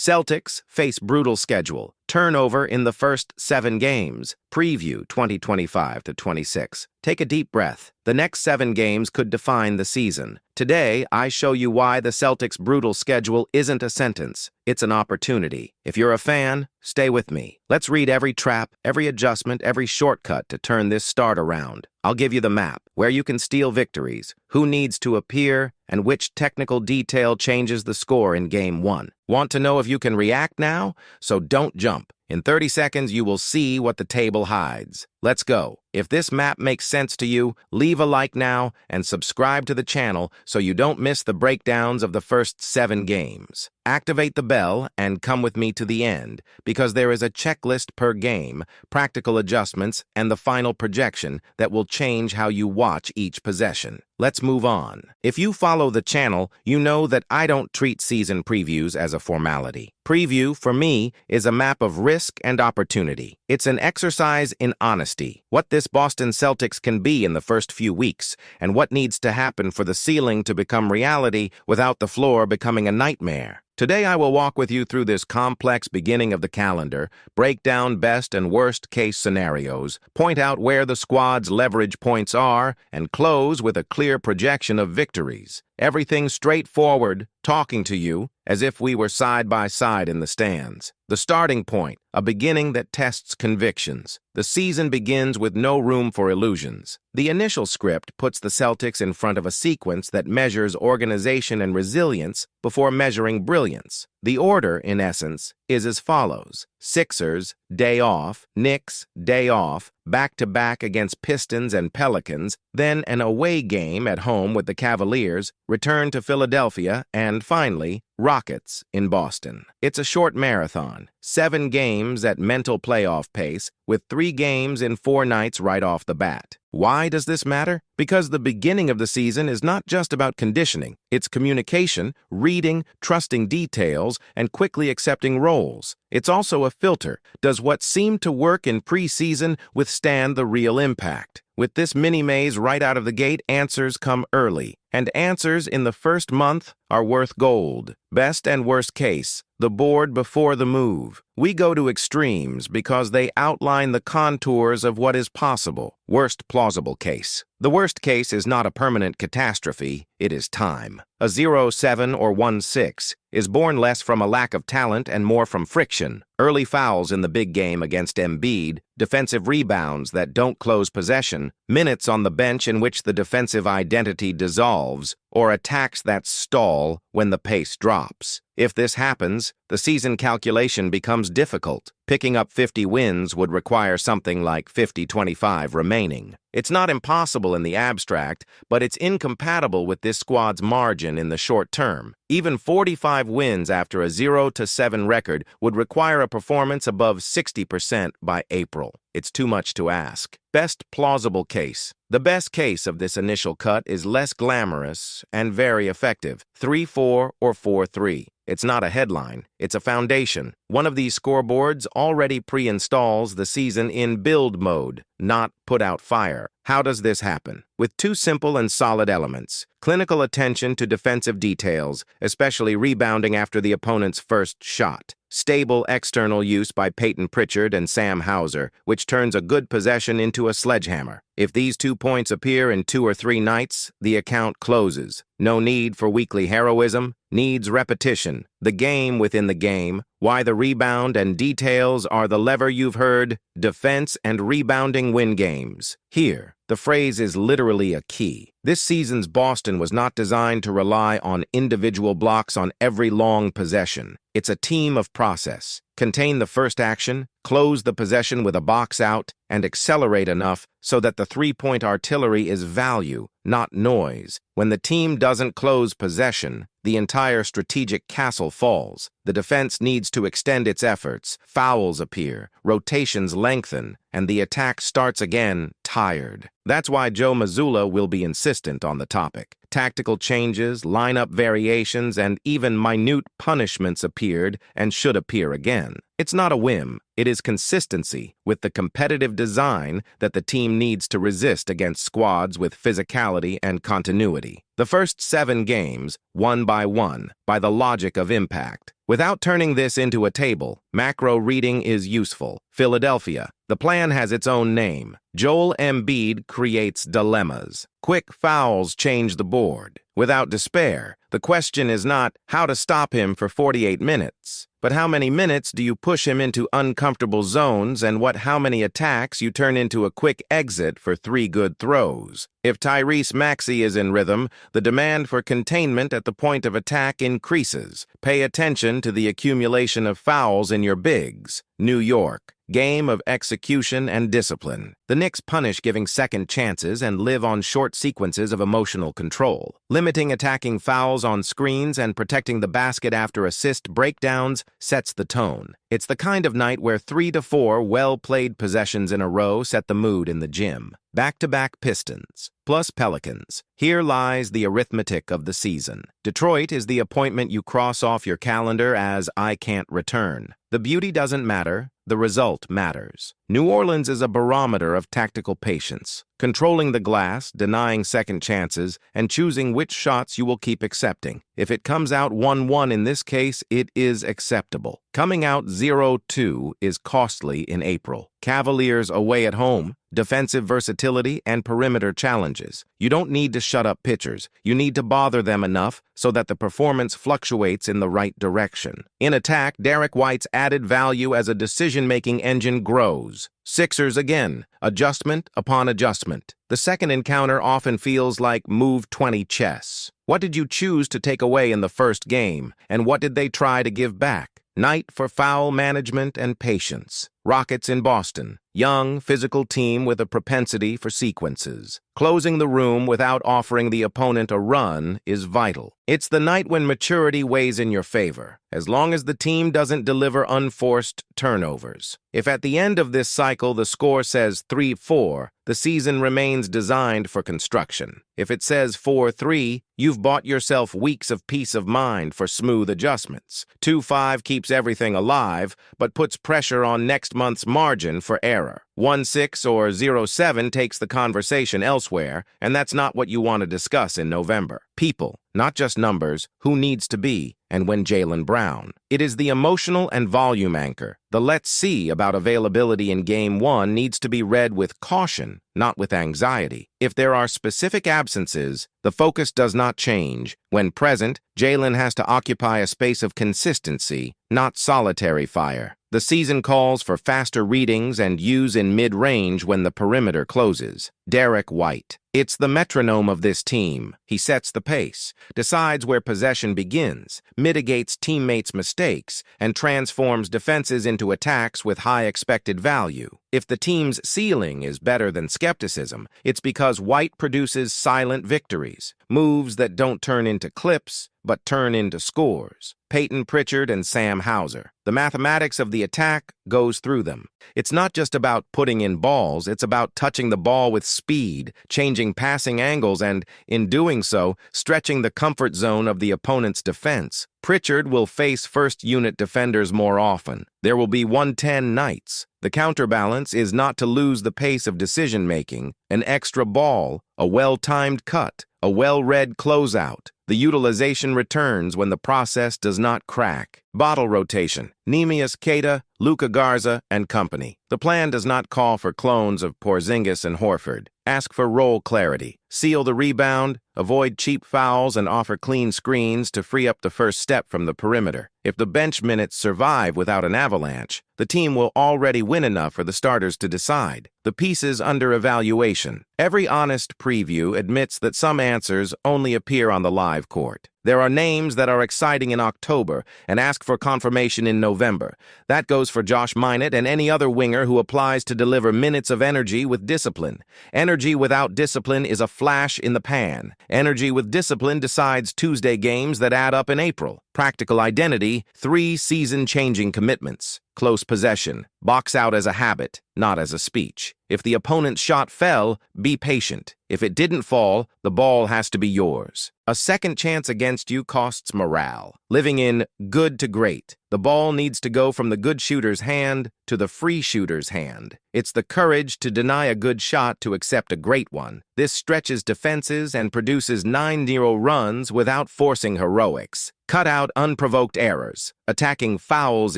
Celtics face brutal schedule. Turnover in the first 7 games. Preview 2025-26. Take a deep breath. The next 7 games could define the season. Today, I show you why the Celtics' brutal schedule isn't a sentence. It's an opportunity. If you're a fan, stay with me. Let's read every trap, every adjustment, every shortcut to turn this start around. I'll give you the map, where you can steal victories, who needs to appear, and which technical detail changes the score in Game 1. Want to know if you can react now? So don't jump. In 30 seconds, you will see what the table hides. Let's go. If this map makes sense to you, leave a like now and subscribe to the channel so you don't miss the breakdowns of the first 7 games. Activate the bell and come with me to the end, because there is a checklist per game, practical adjustments, and the final projection that will change how you watch each possession. Let's move on. If you follow the channel, you know that I don't treat season previews as a formality. Preview, for me, is a map of risk and opportunity. It's an exercise in honesty, what this Boston Celtics can be in the first few weeks, and what needs to happen for the ceiling to become reality without the floor becoming a nightmare. Today I will walk with you through this complex beginning of the calendar, break down best and worst case scenarios, point out where the squad's leverage points are, and close with a clear projection of victories. Everything straightforward, talking to you as if we were side by side in the stands. The starting point, a beginning that tests convictions. The season begins with no room for illusions. The initial script puts the Celtics in front of a sequence that measures organization and resilience before measuring brilliance. The order, in essence, is as follows. Sixers, day off. Knicks, day off. Back-to-back against Pistons and Pelicans, then an away game at home with the Cavaliers, return to Philadelphia, and finally, Rockets in Boston. It's a short marathon, 7 games at mental playoff pace, with 3 games in 4 nights right off the bat. Why does this matter? Because the beginning of the season is not just about conditioning. It's communication, reading, trusting details, and quickly accepting roles. It's also a filter. Does what seemed to work in preseason withstand the real impact? With this mini-maze right out of the gate, answers come early. And answers in the first month are worth gold. Best and worst case, the board before the move. We go to extremes because they outline the contours of what is possible. Worst plausible case. The worst case is not a permanent catastrophe, it is time. A 0-7 or 1-6 is born less from a lack of talent and more from friction. Early fouls in the big game against Embiid, defensive rebounds that don't close possession, minutes on the bench in which the defensive identity dissolves, or attacks that stall when the pace drops. If this happens, the season calculation becomes difficult. Picking up 50 wins would require something like 50-25 remaining. It's not impossible in the abstract, but it's incompatible with this squad's margin in the short term. Even 45 wins after a 0-7 record would require a performance above 60% by April. It's too much to ask. Best plausible case. The best case of this initial cut is less glamorous and very effective. 3-4 or 4-3. It's not a headline, it's a foundation. One of these scoreboards already pre-installs the season in build mode, not put out fire. How does this happen? With 2 simple and solid elements. Clinical attention to defensive details, especially rebounding after the opponent's first shot. Stable external use by Peyton Pritchard and Sam Hauser, which turns a good possession into a sledgehammer. If these 2 points appear in 2 or 3 nights, the account closes. No need for weekly heroism, needs repetition. The game within the game, why the rebound and details are the lever you've heard, defense and rebounding win games. Here, the phrase is literally a key. This season's Boston was not designed to rely on individual blocks on every long possession. It's a team of process. Contain the first action, close the possession with a box out, and accelerate enough so that the 3-point artillery is value, not noise. When the team doesn't close possession, the entire strategic castle falls. The defense needs to extend its efforts, fouls appear, rotations lengthen, and the attack starts again, tired. That's why Joe Mazzulla will be insistent on the topic. Tactical changes, lineup variations, and even minute punishments appeared and should appear again. It's not a whim. It is consistency with the competitive design that the team needs to resist against squads with physicality and continuity. The first 7 games, one by one, by the logic of impact, Without turning this into a table, macro reading is useful. Philadelphia. The plan has its own name. Joel Embiid creates dilemmas. Quick fouls change the board. Without despair, the question is not how to stop him for 48 minutes, but how many minutes do you push him into uncomfortable zones and how many attacks you turn into a quick exit for 3 good throws. If Tyrese Maxey is in rhythm, the demand for containment at the point of attack increases. Pay attention to the accumulation of fouls in your bigs. New York. Game of execution and discipline. The Knicks punish giving second chances and live on short sequences of emotional control. Limiting attacking fouls on screens and protecting the basket after assist breakdowns sets the tone. It's the kind of night where 3 to 4 well-played possessions in a row set the mood in the gym. Back-to-back Pistons, plus Pelicans. Here lies the arithmetic of the season. Detroit is the appointment you cross off your calendar as I can't return. The beauty doesn't matter, the result matters. New Orleans is a barometer of tactical patience, controlling the glass, denying second chances, and choosing which shots you will keep accepting. If it comes out 1-1 in this case, it is acceptable. Coming out 0-2 is costly in April. Cavaliers away at home, defensive versatility, and perimeter challenges. You don't need to shut up pitchers. You need to bother them enough so that the performance fluctuates in the right direction. In attack, Derek White's added value as a decision-making engine grows. Sixers again, adjustment upon adjustment. The second encounter often feels like move 20 chess. What did you choose to take away in the first game, and what did they try to give back? Night for foul management and patience. Rockets in Boston. Young, physical team with a propensity for sequences. Closing the room without offering the opponent a run is vital. It's the night when maturity weighs in your favor, as long as the team doesn't deliver unforced turnovers. If at the end of this cycle the score says 3-4, the season remains designed for construction. If it says 4-3, you've bought yourself weeks of peace of mind for smooth adjustments. 2-5 keeps everything alive, but puts pressure on next month's margin for error. 1-6 or 0-7 takes the conversation elsewhere, and that's not what you want to discuss in November. People, not just numbers, who needs to be, and when Jaylen Brown. It is the emotional and volume anchor. The let's see about availability in Game 1 needs to be read with caution, not with anxiety. If there are specific absences, the focus does not change. When present, Jaylen has to occupy a space of consistency, not solitary fire. The season calls for faster readings and use in mid-range when the perimeter closes. Derek White. It's the metronome of this team. He sets the pace, decides where possession begins, mitigates teammates' mistakes, and transforms defenses into attacks with high expected value. If the team's ceiling is better than skepticism, it's because White produces silent victories, moves that don't turn into clips, but turn into scores. Peyton Pritchard and Sam Hauser. The mathematics of the attack goes through them. It's not just about putting in balls, it's about touching the ball with speed, changing passing angles, and, in doing so, stretching the comfort zone of the opponent's defense. Pritchard will face first-unit defenders more often. There will be 110 nights. The counterbalance is not to lose the pace of decision-making, an extra ball, a well-timed cut, a well-read closeout. The utilization returns when the process does not crack. Bottle rotation. Neemias Queta, Luka Garza, and company. The plan does not call for clones of Porzingis and Horford. Ask for role clarity. Seal the rebound, avoid cheap fouls, and offer clean screens to free up the first step from the perimeter. If the bench minutes survive without an avalanche, the team will already win enough for the starters to decide. The pieces under evaluation. Every honest preview admits that some answers only appear on the live court. There are names that are exciting in October and ask for confirmation in November. That goes for Josh Minott and any other winger who applies to deliver minutes of energy with discipline. Energy without discipline is a flash in the pan. Energy with discipline decides Tuesday games that add up in April. Practical identity, 3 season-changing commitments. Close possession. Box out as a habit, not as a speech. If the opponent's shot fell, be patient. If it didn't fall, the ball has to be yours. A second chance against you costs morale. Living in good to great. The ball needs to go from the good shooter's hand to the free shooter's hand. It's the courage to deny a good shot to accept a great one. This stretches defenses and produces 9-0 runs without forcing heroics. Cut out unprovoked errors, attacking fouls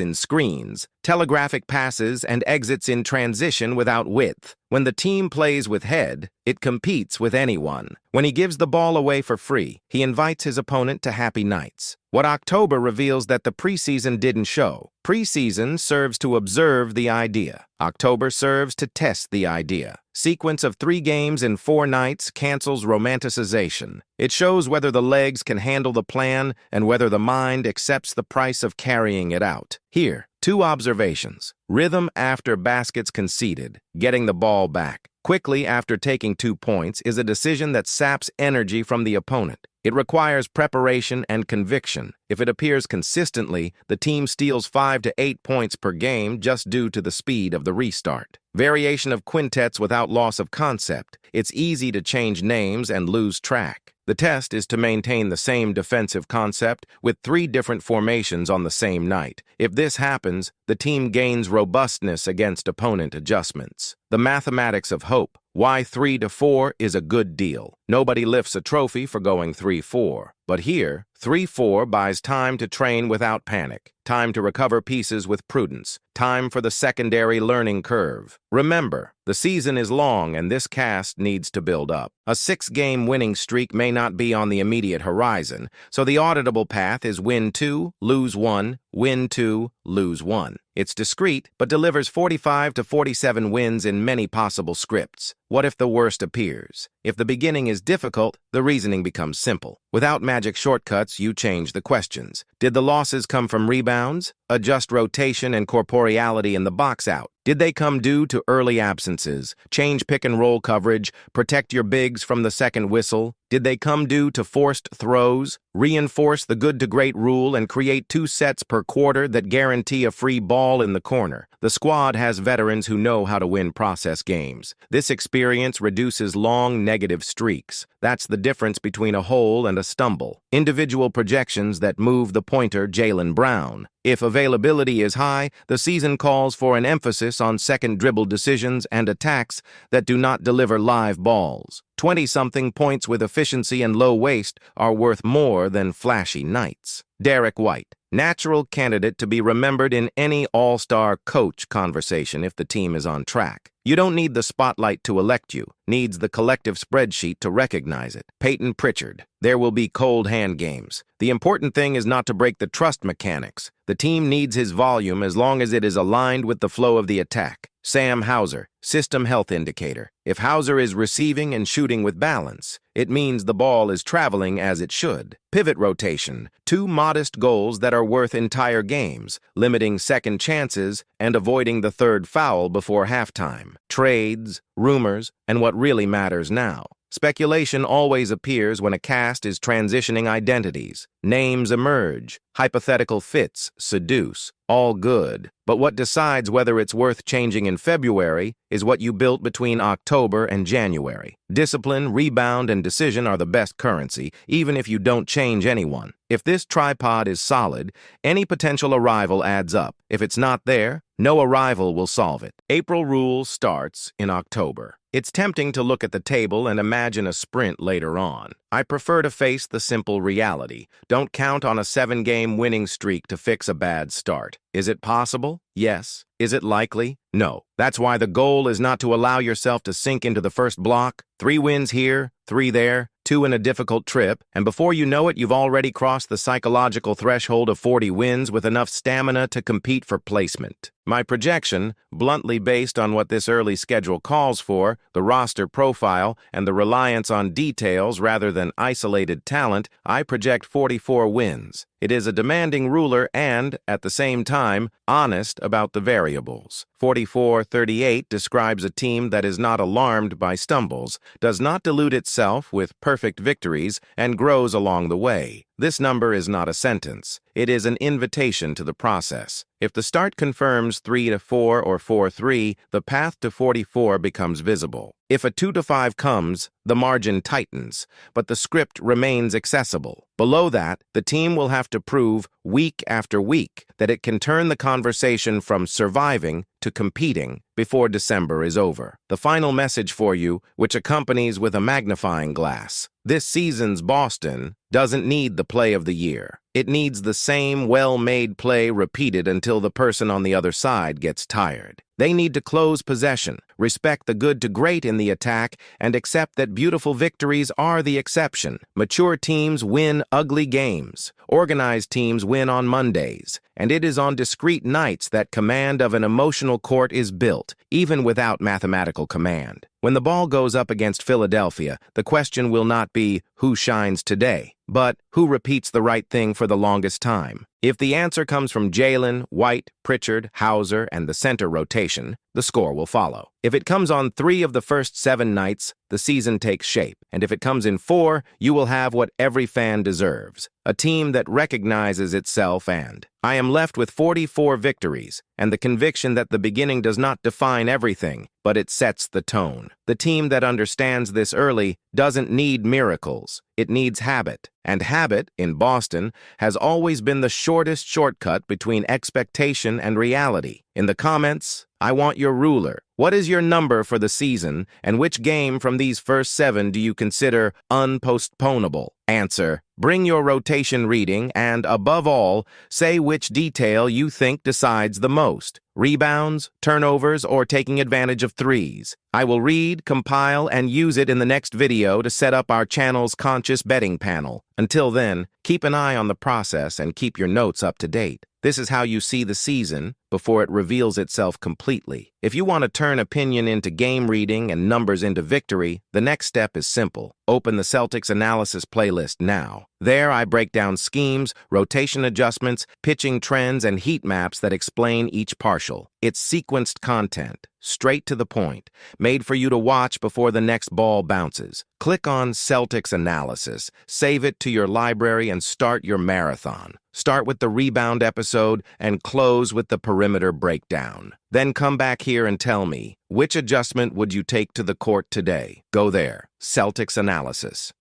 in screens, telegraphic passes, and exits in transition without width. When the team plays with head, it competes with anyone. When he gives the ball away for free, he invites his opponent to happy nights. What October reveals that the preseason didn't show. Preseason serves to observe the idea. October serves to test the idea. Sequence of 3 games in 4 nights cancels romanticization. It shows whether the legs can handle the plan and whether the mind accepts the price of carrying it out. Here, 2 observations. Rhythm after baskets conceded, getting the ball back quickly after taking 2 points is a decision that saps energy from the opponent. It requires preparation and conviction. If it appears consistently, the team steals 5 to 8 points per game just due to the speed of the restart. Variation of quintets without loss of concept. It's easy to change names and lose track. The test is to maintain the same defensive concept with 3 different formations on the same night. If this happens, the team gains robustness against opponent adjustments. The mathematics of hope. Why 3 to 4 is a good deal. Nobody lifts a trophy for going 3-4. But here, 3-4 buys time to train without panic, time to recover pieces with prudence, time for the secondary learning curve. Remember, the season is long and this cast needs to build up. A 6-game winning streak may not be on the immediate horizon, so the auditable path is win 2, lose 1, win 2, lose 1. It's discreet, but delivers 45 to 47 wins in many possible scripts. What if the worst appears? If the beginning is difficult, the reasoning becomes simple. Without magic shortcuts, you change the questions. Did the losses come from rebounds? Adjust rotation and corporeality in the box out. Did they come due to early absences? Change pick-and-roll coverage, protect your bigs from the second whistle? Did they come due to forced throws? Reinforce the good-to-great rule and create 2 sets per quarter that guarantee a free ball in the corner. The squad has veterans who know how to win process games. This experience reduces long negative streaks. That's the difference between a hole and a stumble. Individual projections that move the pointer Jaylen Brown. If availability is high, the season calls for an emphasis on second dribble decisions and attacks that do not deliver live balls. 20-something points with efficiency and low waste are worth more than flashy nights. Derek White, natural candidate to be remembered in any all-star coach conversation if the team is on track. You don't need the spotlight to elect you, needs the collective spreadsheet to recognize it. Peyton Pritchard, there will be cold hand games. The important thing is not to break the trust mechanics. The team needs his volume as long as it is aligned with the flow of the attack. Sam Hauser, system health indicator. If Hauser is receiving and shooting with balance, it means the ball is traveling as it should. Pivot rotation, 2 modest goals that are worth entire games, limiting second chances and avoiding the 3rd foul before halftime. Trades, rumors, and what really matters now. Speculation always appears when a cast is transitioning identities. Names emerge, hypothetical fits seduce, all good. But what decides whether it's worth changing in February is what you built between October and January. Discipline, rebound, and decision are the best currency, even if you don't change anyone. If this tripod is solid, any potential arrival adds up. If it's not there, no arrival will solve it. April Rule starts in October. It's tempting to look at the table and imagine a sprint later on. I prefer to face the simple reality. Don't count on a 7-game winning streak to fix a bad start. Is it possible? Yes. Is it likely? No. That's why the goal is not to allow yourself to sink into the first block. 3 wins here, 3 there, 2 in a difficult trip, and before you know it, you've already crossed the psychological threshold of 40 wins with enough stamina to compete for placement. My projection, bluntly based on what this early schedule calls for, the roster profile, and the reliance on details rather than isolated talent, I project 44 wins. It is a demanding ruler and, at the same time, honest about the variables. 44-38 describes a team that is not alarmed by stumbles, does not delude itself with perfect victories, and grows along the way. This number is not a sentence. It is an invitation to the process. If the start confirms 3-4 or 4-3, the path to 44 becomes visible. If a 2-5 comes, the margin tightens, but the script remains accessible. Below that, the team will have to prove week after week that it can turn the conversation from surviving to competing before December is over. The final message for you, which accompanies with a magnifying glass. This season's Boston doesn't need the play of the year. It needs the same well-made play repeated until the person on the other side gets tired. They need to close possession, respect the good to great in the attack, and accept that beautiful victories are the exception. Mature teams win ugly games. Organized teams win on Mondays. And it is on discrete nights that command of an emotional court is built, even without mathematical command. When the ball goes up against Philadelphia, the question will not be who shines today, but who repeats the right thing for the longest time. If the answer comes from Jalen, White, Pritchard, Hauser, and the center rotation, the score will follow. If it comes on 3 of the first 7 nights, the season takes shape. And if it comes in 4, you will have what every fan deserves. A team that recognizes itself and I am left with 44 victories and the conviction that the beginning does not define everything, but it sets the tone. The team that understands this early doesn't need miracles. It needs habit. And habit, in Boston, has always been the shortest shortcut between expectation and reality. In the comments, I want your ruler. What is your number for the season, and which game from these first 7 do you consider unpostponable? Answer: bring your rotation reading and, above all, say which detail you think decides the most. Rebounds, turnovers, or taking advantage of threes. I will read, compile, and use it in the next video to set up our channel's conscious betting panel. Until then, keep an eye on the process and keep your notes up to date. This is how you see the season before it reveals itself completely. If you want to turn opinion into game reading and numbers into victory, the next step is simple. Open the Celtics analysis playlist now. There I break down schemes, rotation adjustments, pitching trends, and heat maps that explain each partial. It's sequenced content, straight to the point, made for you to watch before the next ball bounces. Click on Celtics analysis, save it to your library, and start your marathon. Start with the rebound episode and close with the perimeter breakdown. Then come back here and tell me, which adjustment would you take to the court today? Go there. Celtics analysis.